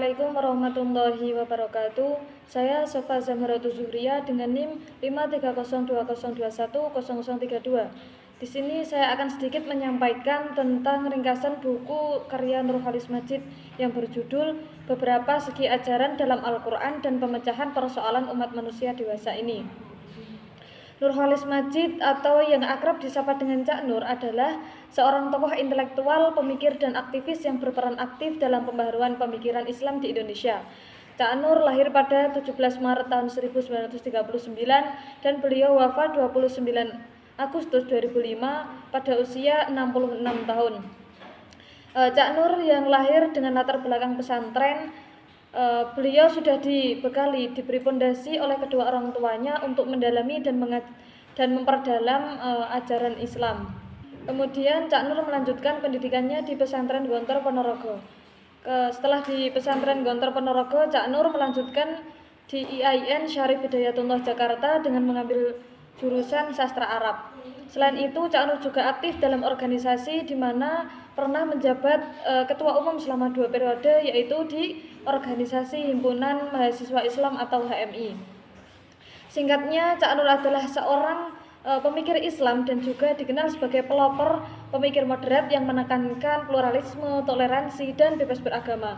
Assalamualaikum warahmatullahi wabarakatuh. Saya Sofa Zamharatul Zuhriya dengan NIM 53020210032. Di sini saya akan sedikit menyampaikan tentang ringkasan buku karya Nurholis Madjid yang berjudul Beberapa Segi Ajaran dalam Al-Quran dan Pemecahan Persoalan Umat Manusia Dewasa ini. Nurholis Madjid atau yang akrab disapa dengan Cak Nur adalah seorang tokoh intelektual, pemikir dan aktivis yang berperan aktif dalam pembaharuan pemikiran Islam di Indonesia. Cak Nur lahir pada 17 Maret tahun 1939 dan beliau wafat 29 Agustus 2005 pada usia 66 tahun. Cak Nur yang lahir dengan latar belakang pesantren, beliau sudah diberi pondasi oleh kedua orang tuanya untuk mendalami dan memperdalam ajaran Islam. Kemudian Cak Nur melanjutkan pendidikannya di pesantren Gontor Ponorogo. Setelah di pesantren Gontor Ponorogo, Cak Nur melanjutkan di IAIN Syarif Hidayatullah Jakarta dengan mengambil jurusan sastra Arab. Selain itu, Cak Nur juga aktif dalam organisasi di mana pernah menjabat ketua umum selama 2 periode, yaitu di organisasi Himpunan Mahasiswa Islam atau HMI. Singkatnya, Cak Nur adalah seorang pemikir Islam dan juga dikenal sebagai pelopor pemikir moderat yang menekankan pluralisme, toleransi, dan bebas beragama.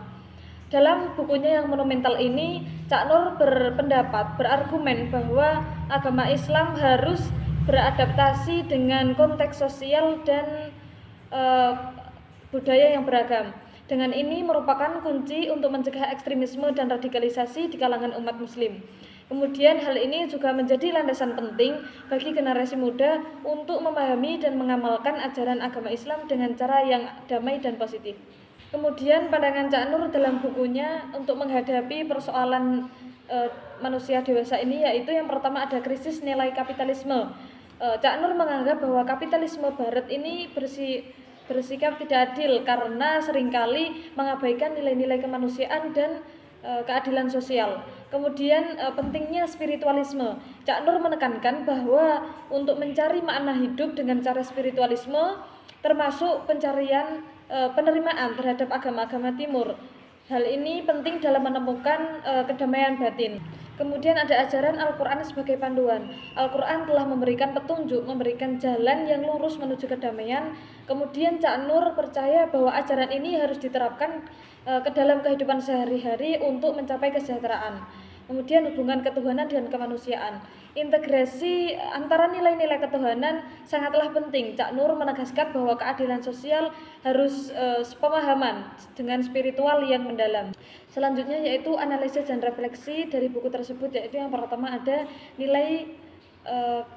Dalam bukunya yang monumental ini, Cak Nur berargumen bahwa agama Islam harus beradaptasi dengan konteks sosial dan budaya yang beragam. Dengan ini merupakan kunci untuk mencegah ekstremisme dan radikalisasi di kalangan umat muslim. Kemudian hal ini juga menjadi landasan penting bagi generasi muda untuk memahami dan mengamalkan ajaran agama Islam dengan cara yang damai dan positif. Kemudian pandangan Cak Nur dalam bukunya untuk menghadapi persoalan manusia dewasa ini, yaitu yang pertama ada krisis nilai kapitalisme. Cak Nur menganggap bahwa kapitalisme barat ini bersikap tidak adil karena seringkali mengabaikan nilai-nilai kemanusiaan dan keadilan sosial. Kemudian pentingnya spiritualisme. Cak Nur menekankan bahwa untuk mencari makna hidup dengan cara spiritualisme termasuk pencarian penerimaan terhadap agama-agama timur. Hal ini penting dalam menemukan kedamaian batin. Kemudian ada ajaran Al-Quran sebagai panduan. Al-Quran telah memberikan petunjuk, memberikan jalan yang lurus menuju kedamaian. Kemudian Cak Nur percaya bahwa ajaran ini harus diterapkan ke dalam kehidupan sehari-hari untuk mencapai kesejahteraan. Kemudian hubungan ketuhanan dan kemanusiaan. Integrasi antara nilai-nilai ketuhanan sangatlah penting. Cak Nur menegaskan bahwa keadilan sosial harus sepemahaman dengan spiritual yang mendalam. Selanjutnya yaitu analisis dan refleksi dari buku tersebut, yaitu yang pertama ada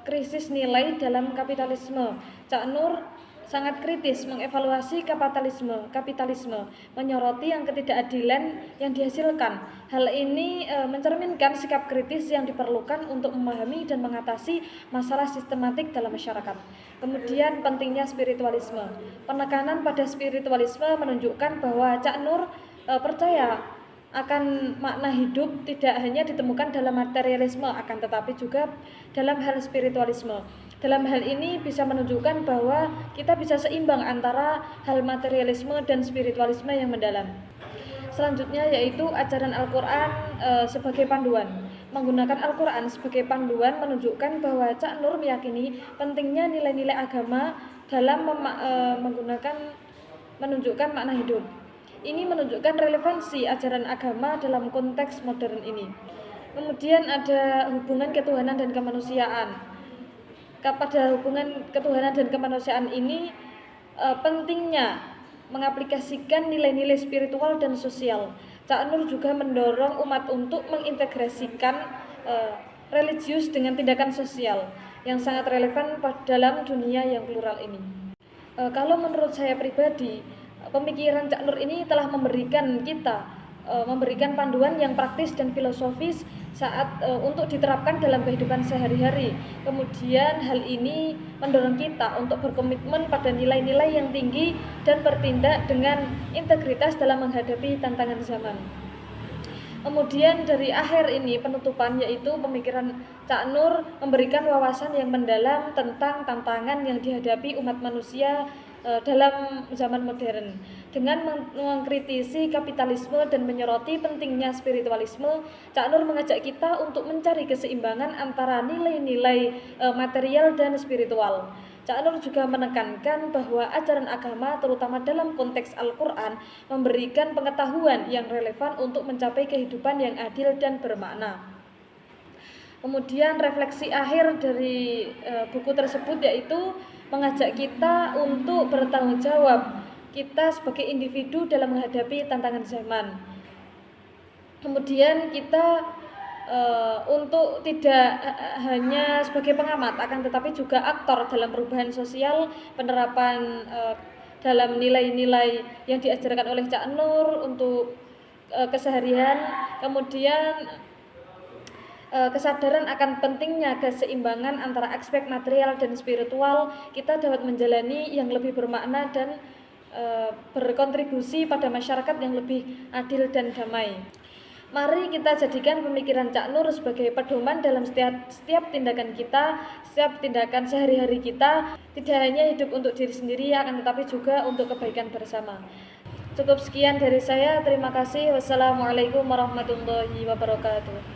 krisis nilai dalam kapitalisme. Cak Nur sangat kritis mengevaluasi kapitalisme, menyoroti yang ketidakadilan yang dihasilkan. Hal ini mencerminkan sikap kritis yang diperlukan untuk memahami dan mengatasi masalah sistematik dalam masyarakat. Kemudian pentingnya spiritualisme. Penekanan pada spiritualisme menunjukkan bahwa Cak Nur percaya akan makna hidup tidak hanya ditemukan dalam materialisme, akan tetapi juga dalam hal spiritualisme. Dalam hal ini bisa menunjukkan bahwa kita bisa seimbang antara hal materialisme dan spiritualisme yang mendalam. Selanjutnya yaitu ajaran Al-Quran sebagai panduan. Menggunakan Al-Quran sebagai panduan menunjukkan bahwa Cak Nur meyakini pentingnya nilai-nilai agama dalam menunjukkan makna hidup. Ini menunjukkan relevansi ajaran agama dalam konteks modern ini. Kemudian ada hubungan ketuhanan dan kemanusiaan. Pada hubungan ketuhanan dan kemanusiaan ini pentingnya mengaplikasikan nilai-nilai spiritual dan sosial. Cak Nur juga mendorong umat untuk mengintegrasikan religius dengan tindakan sosial yang sangat relevan dalam dunia yang plural ini. Kalau menurut saya pribadi, pemikiran Cak Nur ini telah memberikan panduan yang praktis dan filosofis untuk diterapkan dalam kehidupan sehari-hari. Kemudian hal ini mendorong kita untuk berkomitmen pada nilai-nilai yang tinggi dan bertindak dengan integritas dalam menghadapi tantangan zaman. Kemudian dari akhir ini penutupan, yaitu pemikiran Cak Nur memberikan wawasan yang mendalam tentang tantangan yang dihadapi umat manusia dalam zaman modern. Dengan mengkritisi kapitalisme dan menyoroti pentingnya spiritualisme, Cak Nur mengajak kita untuk mencari keseimbangan antara nilai-nilai material dan spiritual. Cak Nur juga menekankan bahwa ajaran agama, terutama dalam konteks Al-Quran, memberikan pengetahuan yang relevan untuk mencapai kehidupan yang adil dan bermakna. Kemudian refleksi akhir dari buku tersebut yaitu mengajak kita untuk bertanggung jawab kita sebagai individu dalam menghadapi tantangan zaman. Kemudian kita untuk tidak hanya sebagai pengamat, akan tetapi juga aktor dalam perubahan sosial, penerapan dalam nilai-nilai yang diajarkan oleh Cak Nur untuk keseharian. Kemudian kesadaran akan pentingnya keseimbangan antara aspek material dan spiritual, kita dapat menjalani yang lebih bermakna dan berkontribusi pada masyarakat yang lebih adil dan damai. Mari kita jadikan pemikiran Cak Nur sebagai pedoman dalam setiap tindakan kita, setiap tindakan sehari-hari kita, tidak hanya hidup untuk diri sendiri, akan tetapi juga untuk kebaikan bersama. Cukup sekian dari saya, terima kasih. Wassalamualaikum warahmatullahi wabarakatuh.